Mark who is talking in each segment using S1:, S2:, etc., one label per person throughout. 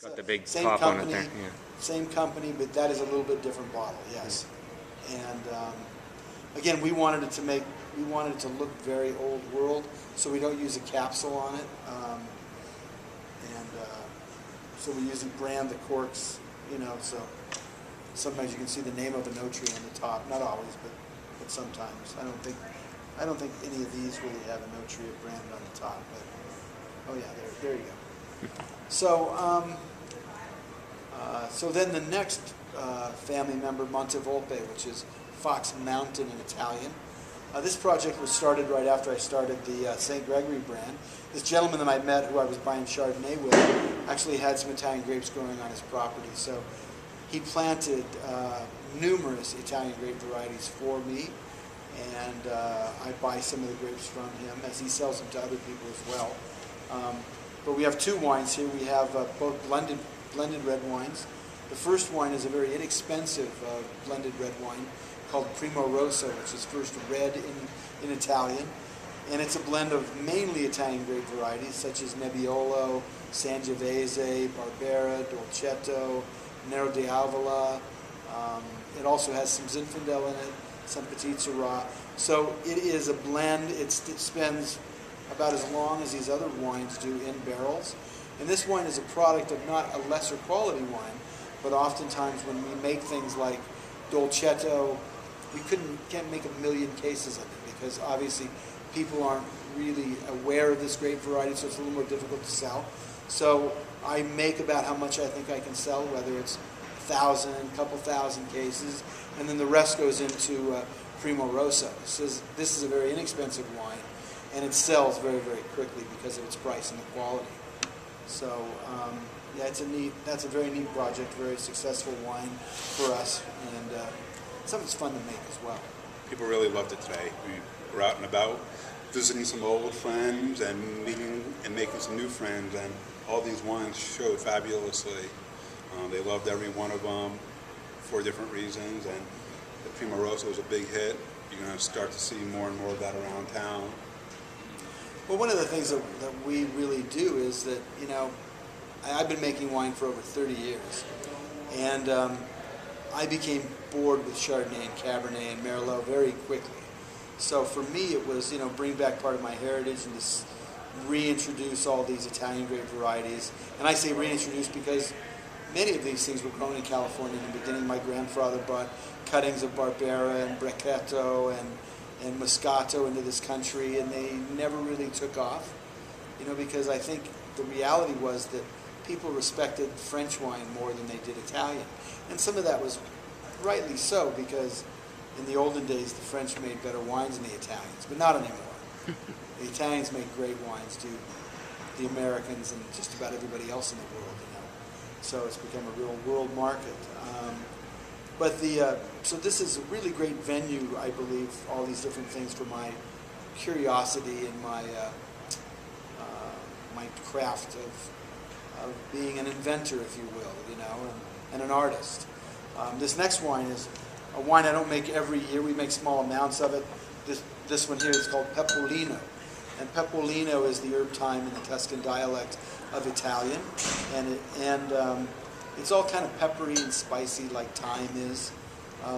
S1: Got the big
S2: Same
S1: top on it
S2: company,
S1: there. Yeah.
S2: same company, but that is a little bit different bottle, yes. And again, we wanted it to look very old world, so we don't use a capsule on it. So we usually brand the corks, so sometimes you can see the name of a no-tree on the top. Not always, but sometimes. I don't think any of these really have a no-tree branded on the top, but oh yeah, there you go. So, so then the next family member, Montevolpe, which is Fox Mountain in Italian. This project was started right after I started the St. Gregory brand. This gentleman that I met, who I was buying Chardonnay with, actually had some Italian grapes growing on his property. So he planted numerous Italian grape varieties for me, and I buy some of the grapes from him as he sells them to other people as well. But we have two wines here. We have both blended red wines. The first wine is a very inexpensive blended red wine called Primo Rosso, which is first red in Italian. And it's a blend of mainly Italian grape varieties such as Nebbiolo, Sangiovese, Barbera, Dolcetto, Nero di Avola. It also has some Zinfandel in it, some Petit Syrah. So it is a blend. It spends about as long as these other wines do in barrels. And this wine is a product of not a lesser quality wine, but oftentimes when we make things like Dolcetto, we can't make a million cases of it because obviously people aren't really aware of this grape variety, so it's a little more difficult to sell. So I make about how much I think I can sell, whether it's 1,000, a couple thousand cases, and then the rest goes into Primo Rosso. So this is a very inexpensive wine, and it sells very, very quickly because of its price and the quality. So yeah, that's a very neat project, very successful wine for us, and something that's fun to make as well.
S3: People really loved it today. We were out and about, visiting some old friends and meeting and making some new friends, and all these wines showed fabulously. They loved every one of them for different reasons, and the Primo Rosso was a big hit. You're going to start to see more and more of that around town.
S2: Well, one of the things that we really do is that, I've been making wine for over 30 years, and I became bored with Chardonnay and Cabernet and Merlot very quickly. So for me, it was, bring back part of my heritage and just reintroduce all these Italian grape varieties. And I say reintroduce because many of these things were grown in California in the beginning. My grandfather brought cuttings of Barbera and Bracchetto and Moscato into this country, and they never really took off, because I think the reality was that people respected French wine more than they did Italian. And some of that was rightly so, because in the olden days, the French made better wines than the Italians, but not anymore. The Italians make great wines to the Americans and just about everybody else in the world, So it's become a real world market. So this is a really great venue, I believe, all these different things for my curiosity and my craft of being an inventor, if you will, and an artist. This next wine is a wine I don't make every year. We make small amounts of it. This one here is called Pepolino. And Pepolino is the herb thyme in the Tuscan dialect of Italian. And it's all kind of peppery and spicy like thyme is.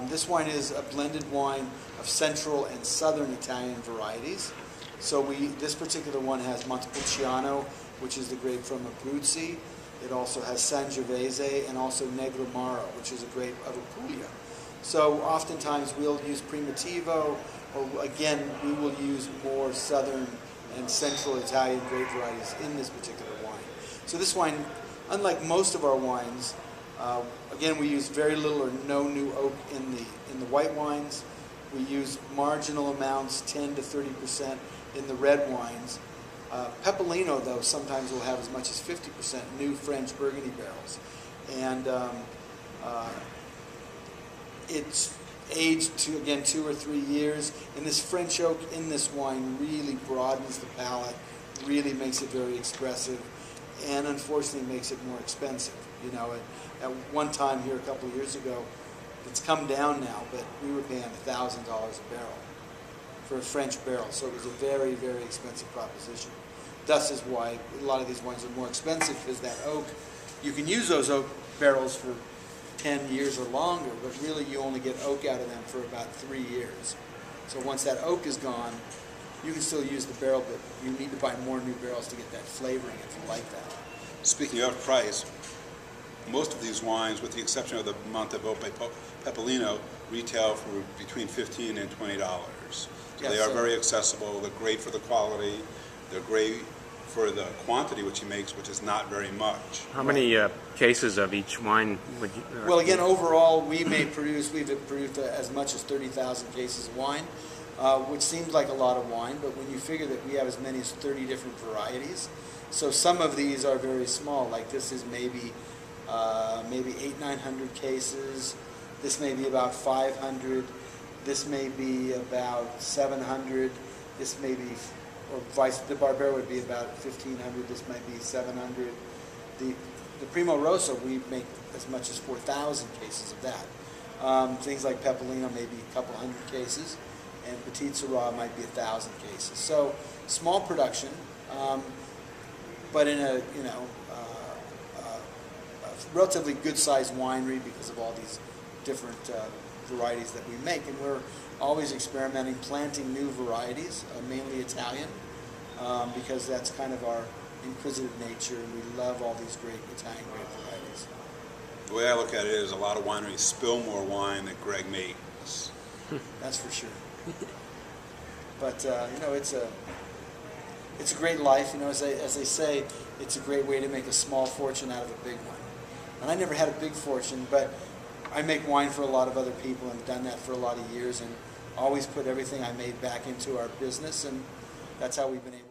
S2: This wine is a blended wine of central and southern Italian varieties. So this particular one has Montepulciano, which is the grape from Abruzzi. It also has Sangiovese and also Negromaro, which is a grape of Apulia. So oftentimes we'll use Primitivo, or again, we will use more southern and central Italian grape varieties in this particular wine. So this wine, unlike most of our wines, again, we use very little or no new oak in the white wines. We use marginal amounts, 10 to 30% in the red wines. Pepolino, though, sometimes will have as much as 50% new French Burgundy barrels. And it's aged to, again, 2 or 3 years. And this French oak in this wine really broadens the palate, really makes it very expressive, and unfortunately makes it more expensive. At one time here a couple of years ago, it's come down now, but we were paying $1,000 a barrel for a French barrel. So it was a very, very expensive proposition. Thus is why a lot of these wines are more expensive, because that oak You can use those oak barrels for 10 years or longer, but really you only get oak out of them for about 3 years. So once that oak is gone, you can still use the barrel, but you need to buy more new barrels to get that flavoring if you like that.
S3: Speaking of price, most of these wines, with the exception of the Monteverde Peppolino, retail for between $15 and $20. So
S2: Yes,
S3: they are very accessible. They're great for the quality. They're great for the quantity which he makes, which is not very much.
S1: How many cases of each wine would you?
S2: Well, again, overall, we've produced as much as 30,000 cases of wine, which seems like a lot of wine, but when you figure that we have as many as 30 different varieties, so some of these are very small, like this is maybe 800-900 cases. This may be about 500. This may be about 700. This may be, or the Barbera would be about 1,500. This might be 700. The Primo Rosso, we make as much as 4,000 cases of that. Things like Peppolino, maybe a couple hundred cases, and Petit Syrah might be 1,000 cases. So small production, but in a relatively good-sized winery because of all these different varieties that we make, and we're always experimenting, planting new varieties, mainly Italian, because that's kind of our inquisitive nature, and we love all these great Italian grape varieties.
S3: The way I look at it is a lot of wineries spill more wine than Greg makes.
S2: That's for sure. But it's a great life. As they say, it's a great way to make a small fortune out of a big one. And I never had a big fortune, but I make wine for a lot of other people and have done that for a lot of years, and always put everything I made back into our business, and that's how we've been able